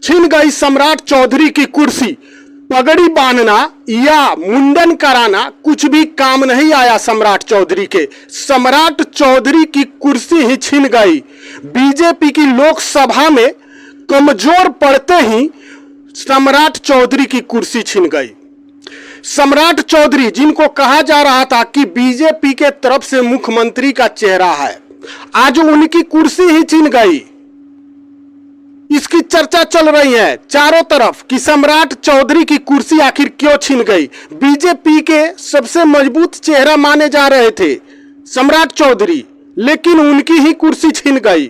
छिन गई सम्राट चौधरी की कुर्सी। पगड़ी बांधना या मुंडन कराना कुछ भी काम नहीं आया सम्राट चौधरी के। सम्राट चौधरी की कुर्सी ही छिन गई। बीजेपी की लोकसभा में कमजोर पड़ते ही सम्राट चौधरी की कुर्सी छिन गई। सम्राट चौधरी, जिनको कहा जा रहा था कि बीजेपी के तरफ से मुख्यमंत्री का चेहरा है, आज उनकी कुर्सी ही छिन गई। इसकी चर्चा चल रही है चारों तरफ कि सम्राट चौधरी की कुर्सी आखिर क्यों छिन गई। बीजेपी के सबसे मजबूत चेहरा माने जा रहे थे सम्राट चौधरी, लेकिन उनकी ही कुर्सी छिन गई।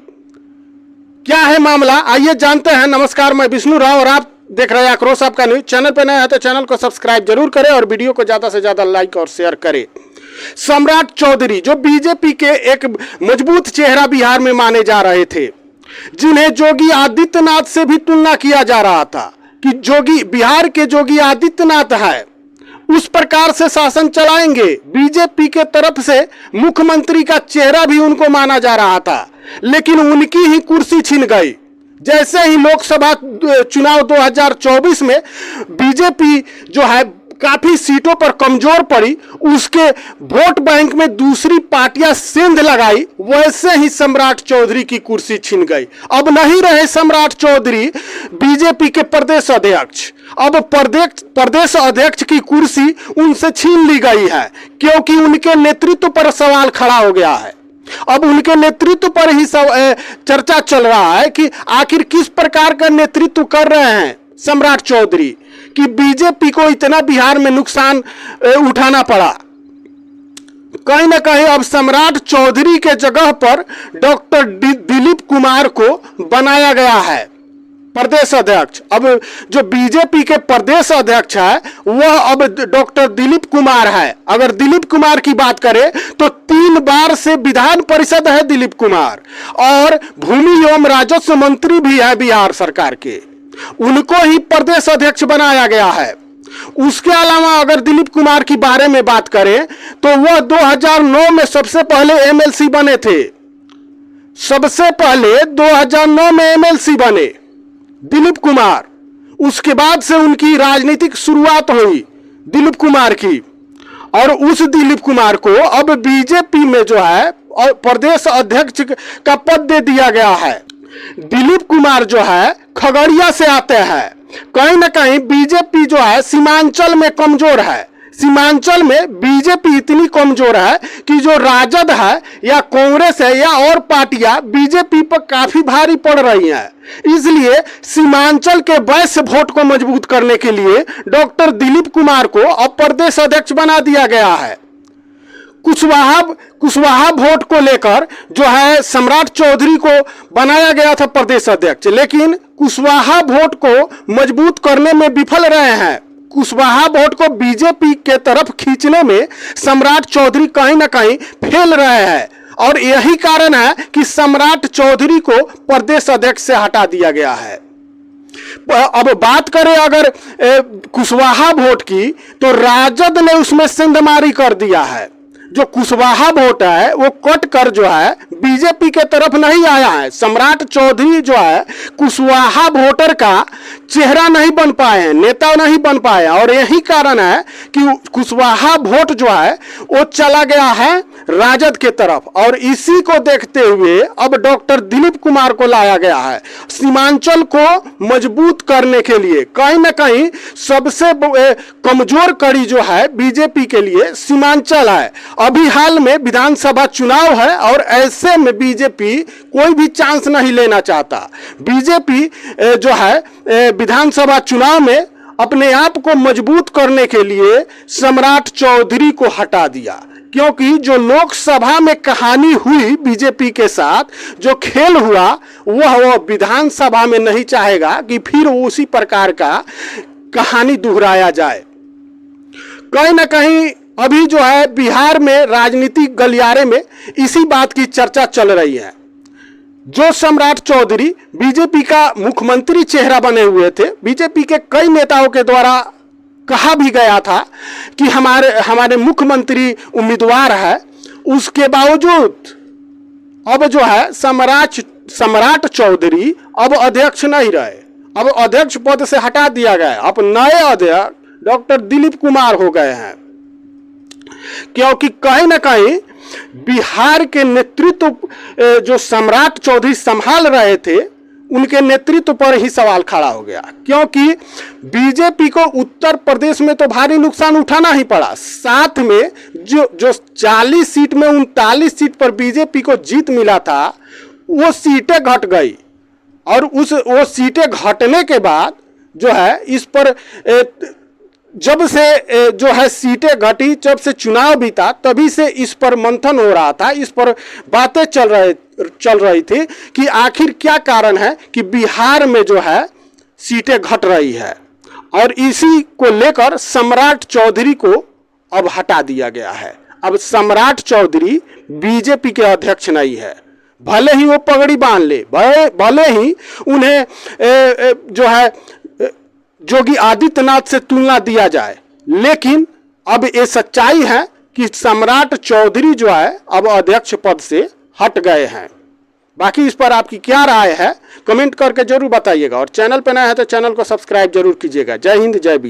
क्या है मामला, आइए जानते हैं। नमस्कार, मैं विष्णु राव और आप देख रहे हैं आक्रोश आपका न्यूज। चैनल पर नया है तो चैनल को सब्सक्राइब जरूर करें और वीडियो को ज्यादा से ज्यादा लाइक और शेयर करें। सम्राट चौधरी जो बीजेपी के एक मजबूत चेहरा बिहार में माने जा रहे थे, जिन्हें योगी आदित्यनाथ से भी तुलना किया जा रहा था कि जोगी बिहार के योगी आदित्यनाथ है, उस प्रकार से शासन चलाएंगे। बीजेपी के तरफ से मुख्यमंत्री का चेहरा भी उनको माना जा रहा था, लेकिन उनकी ही कुर्सी छिन गई। जैसे ही लोकसभा चुनाव 2024 में बीजेपी जो है काफी सीटों पर कमजोर पड़ी, उसके वोट बैंक में दूसरी पार्टियां सेंध लगाई, वैसे ही सम्राट चौधरी की कुर्सी छिन गई। अब नहीं रहे सम्राट चौधरी बीजेपी के प्रदेश अध्यक्ष। अब प्रदेश अध्यक्ष की कुर्सी उनसे छीन ली गई है, क्योंकि उनके नेतृत्व पर सवाल खड़ा हो गया है। अब उनके नेतृत्व पर ही चर्चा चल रहा है कि आखिर किस प्रकार का नेतृत्व कर रहे हैं सम्राट चौधरी कि बीजेपी को इतना बिहार में नुकसान उठाना पड़ा। कहीं ना कहीं अब सम्राट चौधरी के जगह पर डॉक्टर दिलीप कुमार को बनाया गया है प्रदेश अध्यक्ष। अब जो बीजेपी के प्रदेश अध्यक्ष है वह अब डॉक्टर दिलीप कुमार है। अगर दिलीप कुमार की बात करें तो 3 बार से विधान परिषद है दिलीप कुमार, और भूमि एवं राजस्व मंत्री भी है बिहार सरकार के, उनको ही प्रदेश अध्यक्ष बनाया गया है। उसके अलावा अगर दिलीप कुमार की बारे में बात करें तो वह 2009 में सबसे पहले एमएलसी बने थे। सबसे पहले 2009 में एमएलसी बने दिलीप कुमार। उसके बाद से उनकी राजनीतिक शुरुआत हुई दिलीप कुमार की, और उस दिलीप कुमार को अब बीजेपी में जो है और प्रदेश अध्यक्ष का पद दे दिया गया है। दिलीप कुमार जो है खगड़िया से आते हैं। कहीं ना कहीं बीजेपी जो है सीमांचल में कमजोर है। सीमांचल में बीजेपी इतनी कमजोर है कि जो राजद है या कांग्रेस है या और पार्टियां बीजेपी पर काफी भारी पड़ रही हैं। इसलिए सीमांचल के वैश्य वोट को मजबूत करने के लिए डॉक्टर दिलीप कुमार को अब प्रदेश अध्यक्ष बना दिया गया है। कुशवाहा वोट को लेकर जो है सम्राट चौधरी को बनाया गया था प्रदेश अध्यक्ष, लेकिन कुशवाहा वोट को मजबूत करने में विफल रहे हैं। कुशवाहा वोट को बीजेपी के तरफ खींचने में सम्राट चौधरी कहीं ना कहीं फेल रहे हैं, और यही कारण है कि सम्राट चौधरी को प्रदेश अध्यक्ष से हटा दिया गया है। अब बात करें अगर कुशवाहा वोट की, तो राजद ने उसमें सेंधमारी कर दिया है। जो कुशवाहा वोट है वो कट कर जो है बीजेपी के तरफ नहीं आया है। सम्राट चौधरी जो है कुशवाहा वोटर का चेहरा नहीं बन पाए हैं, नेता नहीं बन पाए, और यही कारण है कि कुशवाहा वोट जो है वो चला गया है राजद के तरफ, और इसी को देखते हुए अब डॉक्टर दिलीप कुमार को लाया गया है सीमांचल को मजबूत करने के लिए। कहीं ना कहीं सबसे कमजोर कड़ी जो है बीजेपी के लिए सीमांचल है। अभी हाल में विधानसभा चुनाव है और ऐसे में बीजेपी कोई भी चांस नहीं लेना चाहता। बीजेपी जो है विधानसभा चुनाव में अपने आप को मजबूत करने के लिए सम्राट चौधरी को हटा दिया, क्योंकि जो लोकसभा में कहानी हुई बीजेपी के साथ, जो खेल हुआ, वह विधानसभा में नहीं चाहेगा कि फिर उसी प्रकार का कहानी दोहराया जाए। कहीं ना कहीं अभी जो है बिहार में राजनीतिक गलियारे में इसी बात की चर्चा चल रही है। जो सम्राट चौधरी बीजेपी का मुख्यमंत्री चेहरा बने हुए थे, बीजेपी के कई नेताओं के द्वारा कहा भी गया था कि हमारे मुख्यमंत्री उम्मीदवार है, उसके बावजूद अब जो है सम्राट चौधरी अब अध्यक्ष नहीं रहे। अब अध्यक्ष पद से हटा दिया गया। अब नए अध्यक्ष डॉक्टर दिलीप कुमार हो गए हैं, क्योंकि कहीं ना कहीं बिहार के नेतृत्व जो सम्राट चौधरी संभाल रहे थे उनके नेतृत्व पर ही सवाल खड़ा हो गया, क्योंकि बीजेपी को उत्तर प्रदेश में तो भारी नुकसान उठाना ही पड़ा। साथ में जो 40 सीट में 39 सीट पर बीजेपी को जीत मिला था वो सीटें घट गई, और वो सीटें घटने के बाद जो है इस पर जब से जो है सीटें घटी, जब से चुनाव बीता तभी से इस पर मंथन हो रहा था, इस पर बातें चल रही थी कि आखिर क्या कारण है कि बिहार में जो है सीटें घट रही है। और इसी को लेकर सम्राट चौधरी को अब हटा दिया गया है। अब सम्राट चौधरी बीजेपी के अध्यक्ष नहीं है, भले ही वो पगड़ी बांध ले, भले ही उन्हें जो है योगी आदित्यनाथ से तुलना दिया जाए, लेकिन अब ये सच्चाई है कि सम्राट चौधरी जो है अब अध्यक्ष पद से हट गए हैं। बाकी इस पर आपकी क्या राय है कमेंट करके जरूर बताइएगा, और चैनल पर नया है तो चैनल को सब्सक्राइब जरूर कीजिएगा। जय हिंद, जय बीजेपी।